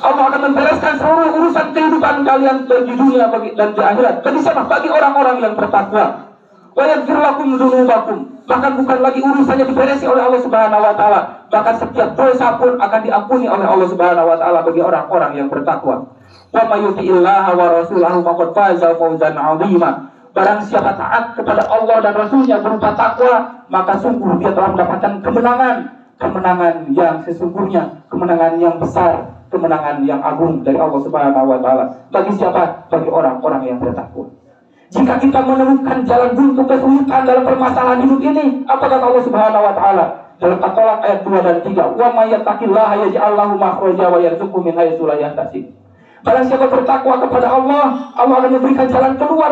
Allah akan membereskan seluruh urusan kehidupan kalian baik di dunia dan di akhirat. Bagi siapa? Bagi orang-orang yang bertakwa. Wa yaghfir lakum dzunubakum. Bahkan bukan lagi urusannya diberesi oleh Allah Subhanahu wa taala, bahkan setiap dosa pun akan diampuni oleh Allah Subhanahu wa taala bagi orang-orang yang bertakwa. Wa may yuti'illaha wa rasulahu faqad faza fawzan 'azima. Barang siapa taat kepada Allah dan Rasulnya berupa takwa, maka sungguh dia telah mendapatkan kemenangan yang sesungguhnya, kemenangan yang besar, kemenangan yang agung dari Allah Subhanahu wa taala. Bagi siapa? Bagi orang-orang yang bertakwa. Jika kita menemukan jalan buntu kesulitan dalam permasalahan hidup ini, apa kata Allah Subhanahu wa taala dalam At-Talaq ayat 2 dan 3? Wa may yattaqillaha yaj'al lahu makhraja wa yarzuqhu min haitsu la yahtasib. Barang siapa bertakwa kepada Allah, Allah akan memberikan jalan keluar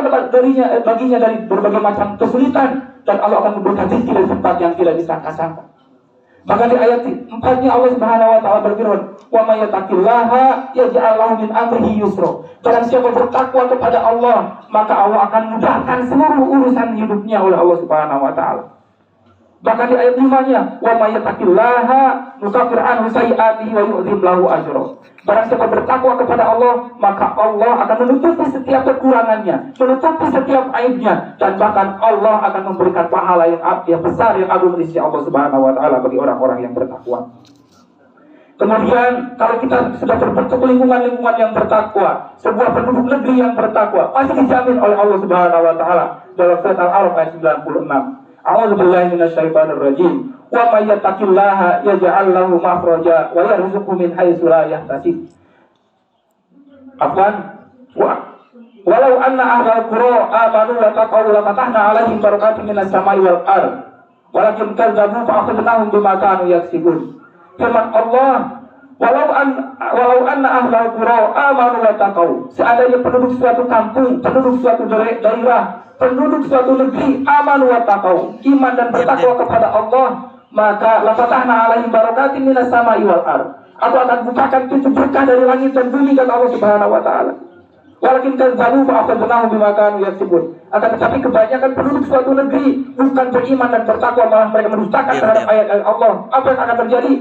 baginya dari berbagai macam kesulitan, dan Allah akan memberikan rezeki dari tempat yang tidak disangka-sangka. Maka di ayat 4-nya Allah Subhanahu wa taala berfirman, "Wa may yattaqillaha yaj'al lahu min amrihi yusra." Barang siapa bertakwa kepada Allah, maka Allah akan mudahkan seluruh urusan hidupnya oleh Allah Subhanahu wa taala. Bahkan di ayat 5-nya, "Wa may yattaqillaha nukaffir anhu sayyi'atihi wa yu'dzim lahu ajra." Barang siapa bertakwa kepada Allah, maka Allah akan menutupi setiap kekurangannya, menutupi setiap aibnya, dan bahkan Allah akan memberikan pahala yang besar, yang agung di sisi Allah Subhanahu wa taala bagi orang-orang yang bertakwa. Kemudian kalau kita sudah terbentuk lingkungan-lingkungan yang bertakwa, sebuah penduduk negeri yang bertakwa, masih dijamin oleh Allah Subhanahu wa taala dalam surat Al-A'raf ayat 96. A'udzubillahi minasyaitonir rajim. Wa may yattaqillaha yaj'al lahu makhraja wa yarzuqhu min haitsu la yahtasib. Walau anna ahlal qura amanu wa taqaw la fatahna 'alaihim barakatin minas sama'i wal ardh. Walakin kadzabu fa akhadnahum bima kanu yaksibun. Firman Allah, walau anna ahlal qura amanu wa taqaw. Seandainya penduduk suatu kampung, penduduk suatu daerah, penduduk suatu negeri amanu wa taqaw, iman dan bertakwa kepada Allah, maka la fatahna 'alaihim barakatin minas sama'i wal ardh. Aku akan bukakan pintu berkah dari langit dan bumi, kata Allah Subhanahu wa taala. Walakin kadzabu fa akhadnahum bima kanu yaksibun. Akan tetapi kebanyakan penduduk suatu negeri bukan beriman dan bertakwa, malah mereka mendustakan terhadap ayat-ayat Allah. Apa yang akan terjadi?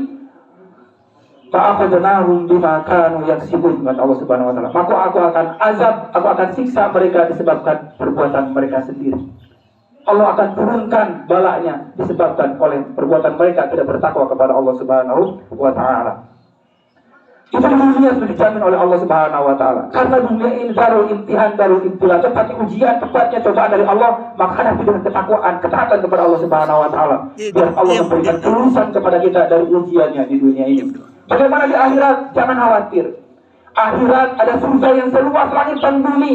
Fa akhadnahum bima kanu yaksibun, kata Allah Subhanahu wa taala. Maka aku akan azab, aku akan siksa mereka disebabkan perbuatan mereka sendiri. Allah akan turunkan balanya disebabkan oleh perbuatan mereka tidak bertakwa kepada Allah Subhanahu wa taala. Itu dunia sudah dijamin oleh Allah Subhanahu wa taala. Karena dunia ini darul imtihan, darul ibtila, tempatnya ujian, tempatnya cobaan dari Allah, maka hadapi dengan ketakwaan, ketaatan kepada Allah Subhanahu wa taala. Biar Allah memberikan kelulusan kepada kita dari ujiannya di dunia ini. Bagaimana di akhirat? Jangan khawatir. Akhirat ada surga yang seluas langit dan bumi.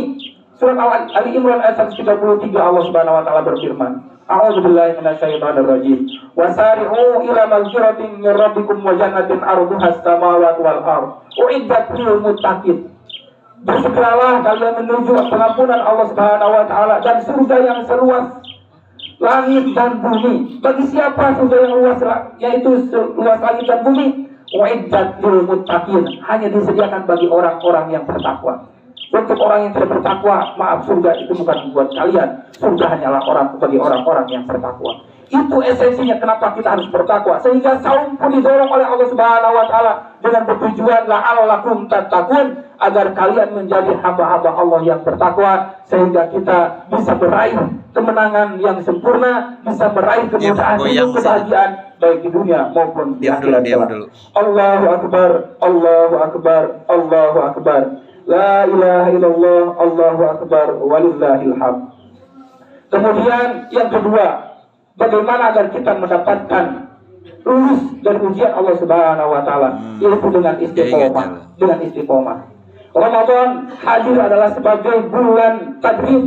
Surat Ali Imran ayat 133 Allah Subhanahu wa taala berfirman, A'udzubillahi minasyaitonir rajim. Wasari'u ila maghfiratin min rabbikum wa jannatin 'arduha as-samawati wal ardh. Uiddat lil muttaqin. Bersegeralah kalian menuju pengampunan Allah Subhanahu wa taala dan surga yang seluas langit dan bumi. Bagi siapa surga yang luas, yaitu luas langit dan bumi? Uiddat lil muttaqin. Hanya disediakan bagi orang-orang yang bertakwa. Untuk orang yang tidak bertakwa, maaf, surga itu bukan buat kalian. Surga hanyalah bagi orang-orang yang bertakwa. Itu esensinya kenapa kita harus bertakwa. Sehingga saum pun didorong oleh Allah Subhanahu wa taala dengan bertujuan la'allakum tattaqun, agar kalian menjadi hamba-hamba Allah yang bertakwa, sehingga kita bisa meraih kemenangan yang sempurna, bisa meraih kemudahan hidup, kebahagiaan baik di dunia maupun di akhirat. Allahu akbar, Allahu akbar, Allahu akbar. La ilaha illallah, Allahu akbar, walillahil hamd. Kemudian yang kedua, bagaimana agar kita mendapatkan lulus dari ujian Allah Subhanahu wa taala, yaitu dengan istiqomah, dengan istiqomah. Ramadan hadir adalah sebagai bulan tadrib,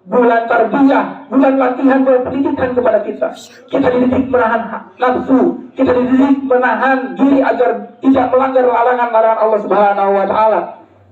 bulan tarbiyah, bulan latihan pendidikan kepada kita. Kita dididik menahan nafsu, kita dididik menahan diri agar tidak melanggar larangan-larangan Allah Subhanahu wa taala.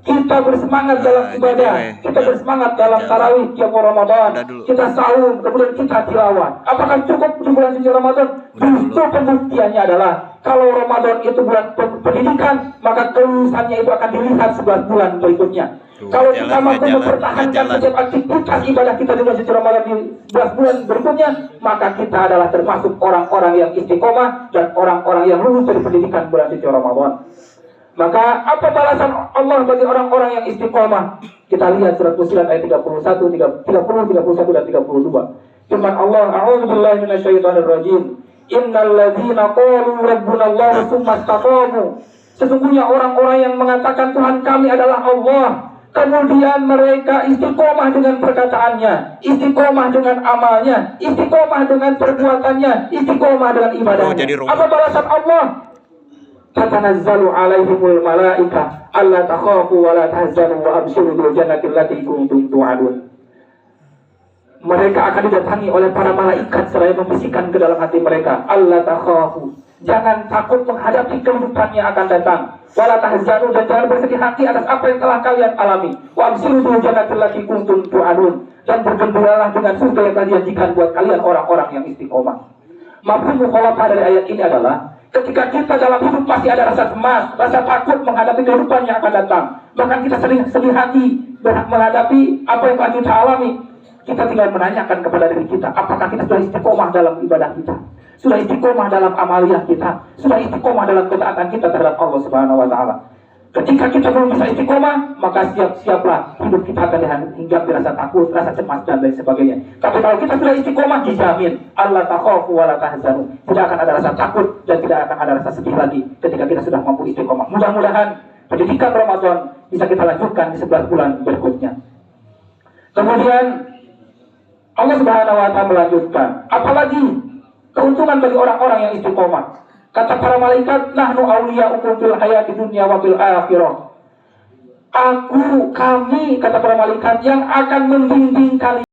Kita bersemangat dalam ibadah, kita bersemangat dalam tarawih tiap Ramadan, kita saum, kemudian kita tilawah. Apakah cukup di bulan suci Ramadan? Justru pembuktiannya adalah kalau Ramadan itu bulan pendidikan, maka kelulusannya itu akan dilihat 11 bulan berikutnya. Kalau kita mampu mempertahankan setiap aktivitas ibadah kita di bulan suci Ramadan di 11 bulan berikutnya, maka kita adalah termasuk orang-orang yang istiqomah dan orang-orang yang lulus dari pendidikan bulan suci Ramadan. Maka apa balasan Allah bagi orang-orang yang istiqomah? Kita lihat surat Fussilat ayat 31, 30, 31 dan 32. Firman Allah, A'udzubillahi minasyaitonir rajim. Innal ladzina qalu rabbunallahu tsumma istaqamu. Sesungguhnya orang-orang yang mengatakan Tuhan kami adalah Allah, kemudian mereka istiqomah dengan perkataannya, istiqomah dengan amalnya, istiqomah dengan perbuatannya, istiqomah dengan ibadahnya. Apa balasan Allah? Tatanazzalu alaihimul malaika alla takhafu wa la tahzanu wa abshiru bil jannati allati kuntum tu'adun. Mereka akan didatangi oleh para malaikat seraya membisikkan ke dalam hati mereka, alla takhafu, jangan takut menghadapi kehidupan yang akan datang, wa la tahzanu, dan jangan bersedih hati atas apa yang telah kalian alami, wa abshiru bil jannati allati kuntum tu'adun, dan bergembiralah dengan surga yang telah dijanjikan buat kalian orang-orang yang istiqomah. Mafhum mukhalafah dari ayat ini adalah ketika kita dalam hidup masih ada rasa cemas, rasa takut menghadapi kehidupan yang akan datang, bahkan kita sering sedih hati menghadapi apa yang telah kita alami, kita tinggal menanyakan kepada diri kita, apakah kita sudah istiqomah dalam ibadah kita, sudah istiqomah dalam amaliyah kita, sudah istiqomah dalam ketaatan kita terhadap Allah Subhanahu wa Ta'ala. Ketika kita belum bisa istiqomah, maka siap-siaplah hidup kita akan hinggapi rasa takut, rasa cemas, dan lain sebagainya. Tapi kalau kita sudah istiqomah, dijamin Allah takhafu wa la tahzanu, tidak akan ada rasa takut dan tidak akan ada rasa sedih lagi ketika kita sudah mampu istiqomah. Mudah-mudahan pendidikan Ramadan bisa kita lanjutkan di 11 bulan berikutnya. Kemudian Allah Subhanahu wa Ta'ala melanjutkan, apalagi keuntungan bagi orang-orang yang istiqomah. Kata para malaikat, nahnu awliya'ukum fil hayati dunya wa fil akhirah. Kami, kata para malaikat, yang akan membimbing kalian